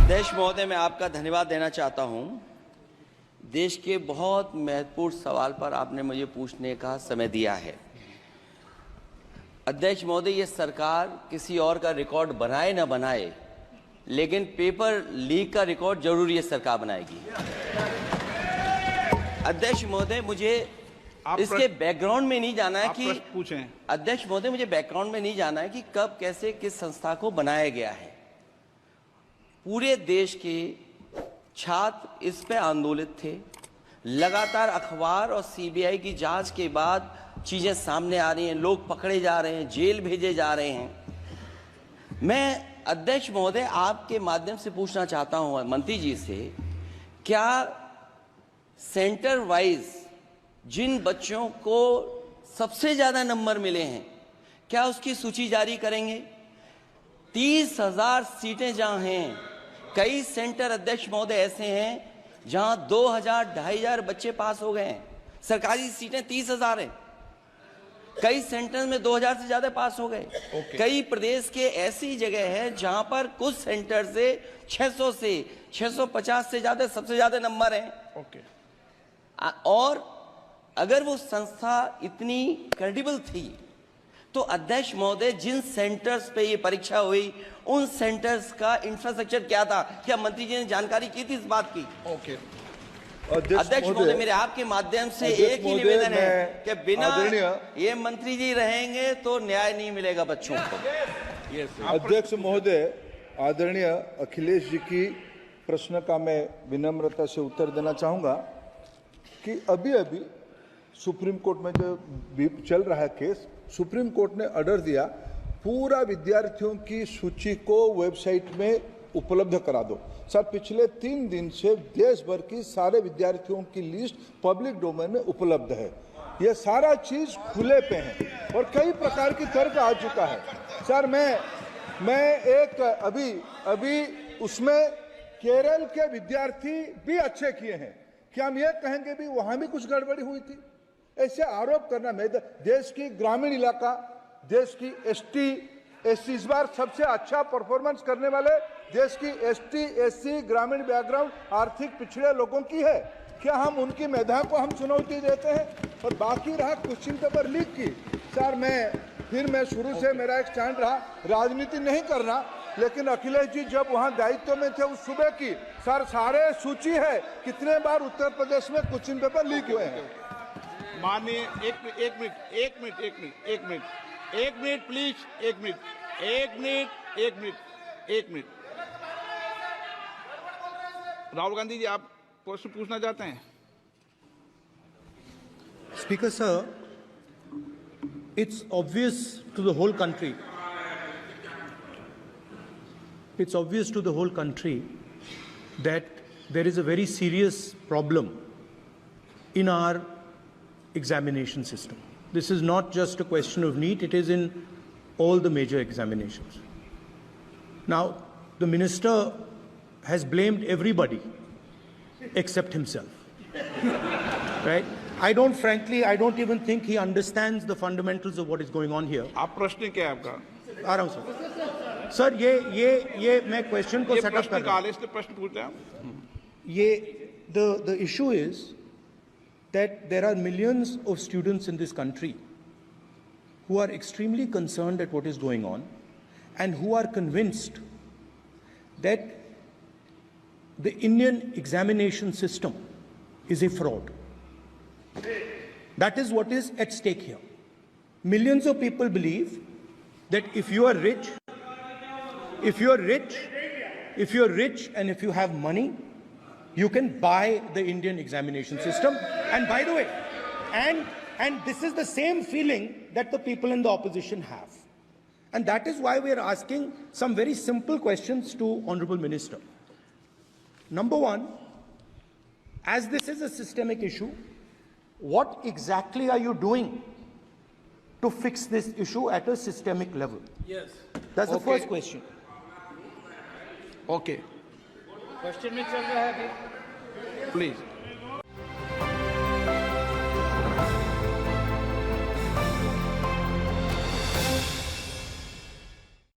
अध्यक्ष महोदय, मैं आपका धन्यवाद देना चाहता हूं। देश के बहुत महत्वपूर्ण सवाल पर आपने मुझे पूछने का समय दिया है। अध्यक्ष महोदय, ये सरकार किसी और का रिकॉर्ड बनाए ना बनाए, लेकिन पेपर लीक का रिकॉर्ड जरूर ये सरकार बनाएगी। अध्यक्ष महोदय, मुझे इसके बैकग्राउंड में नहीं जाना है कि पूछें। अध्यक्ष महोदय, मुझे बैकग्राउंड में नहीं जाना है कि कब, कैसे, किस संस्था को बनाया गया है। पूरे देश के छात्र इस पे आंदोलित थे। लगातार अखबार और सीबीआई की जांच के बाद चीजें सामने आ रही हैं, लोग पकड़े जा रहे हैं, जेल भेजे जा रहे हैं। मैं अध्यक्ष महोदय आपके माध्यम से पूछना चाहता हूं मंत्री जी से, क्या सेंटर वाइज जिन बच्चों को सबसे ज्यादा नंबर मिले हैं, क्या उसकी सूची जारी करेंगे? 30,000 सीटें जहां हैं, कई सेंटर अध्यक्ष महोदय ऐसे हैं जहां 2,000, 2,500 बच्चे पास हो गए हैं। सरकारी सीटें 30,000 हैं। कई सेंटर में 2,000 से ज्यादा पास हो गए। कई प्रदेश के ऐसी जगह है जहां पर कुछ सेंटर से 600 से 650 से ज्यादा सबसे ज्यादा नंबर हैं। और अगर वो संस्था इतनी क्रेडिबल थी तो अध्यक्ष महोदय, जिन सेंटर्स पे ये परीक्षा हुई उन सेंटर्स का इंफ्रास्ट्रक्चर क्या था? क्या मंत्री जी ने जानकारी की थी इस बात की? अध्यक्ष महोदय, मेरे आपके माध्यम से एक ही निवेदन है कि बिना ये मंत्री जी रहेंगे तो न्याय नहीं मिलेगा बच्चों को। अध्यक्ष महोदय, आदरणीय अखिलेश जी की प्रश्न का मैं विनम्रता से उत्तर देना चाहूंगा कि अभी अभी सुप्रीम कोर्ट में जो चल रहा है केस, सुप्रीम कोर्ट ने ऑर्डर दिया पूरा विद्यार्थियों की सूची को वेबसाइट में उपलब्ध करा दो। सर, पिछले 3 दिन से देश भर की सारे विद्यार्थियों की लिस्ट पब्लिक डोमेन में उपलब्ध है। ये सारा चीज खुले पे है और कई प्रकार की तर्क आ चुका है। सर, मैं एक अभी उसमें केरल के विद्यार्थी भी अच्छे किए हैं। क्या हम ये कहेंगे भी वहां भी कुछ गड़बड़ी हुई थी? ऐसे आरोप करना, मैं देश की ग्रामीण इलाका, देश की एसटी एससी इस बार सबसे अच्छा परफॉर्मेंस करने वाले देश की एसटी एससी ग्रामीण बैकग्राउंड आर्थिक पिछड़े लोगों की है। क्या हम उनकी मेधा को हम चुनौती देते हैं? और बाकी रहा क्वेश्चन पेपर लीक की, सर मैं शुरू से मेरा एक स्टैंड रहा, राजनीति नहीं करना, लेकिन अखिलेश जी जब वहां दायित्व में थे उस सूबे की, सर सारे सूची है कितने बार उत्तर प्रदेश में क्वेश्चन पेपर लीक हुए हैं। माननीय एक मिनट प्लीज, एक मिनट। राहुल गांधी जी, आप प्रश्न पूछना चाहते हैं? Speaker sir, it's obvious to the whole country. It's obvious to the whole country that there is a very serious problem in our examination system. This is not just a question of NEET, it is in all the major examinations. Now, the minister has blamed everybody except himself. Right? I don't even think he understands the fundamentals of what is going on here. आप प्रश्न क्या है आपका? आ रहा हूं sir. Sir, ये मैं question को सेटअप कर रहा हूं। प्रश्न पूछते हैं। The issue is that there are millions of students in this country who are extremely concerned at what is going on and who are convinced that the Indian examination system is a fraud. That is what is at stake here. Millions of people believe that if you are rich and if you have money, you can buy the Indian examination system. And by the way, and this is the same feeling that the people in the opposition have. And that is why we are asking some very simple questions to Honorable Minister. Number one, as this is a systemic issue, what exactly are you doing to fix this issue at a systemic level? Yes. That's the first question. Okay. Question में चल रहा है अभी। Please.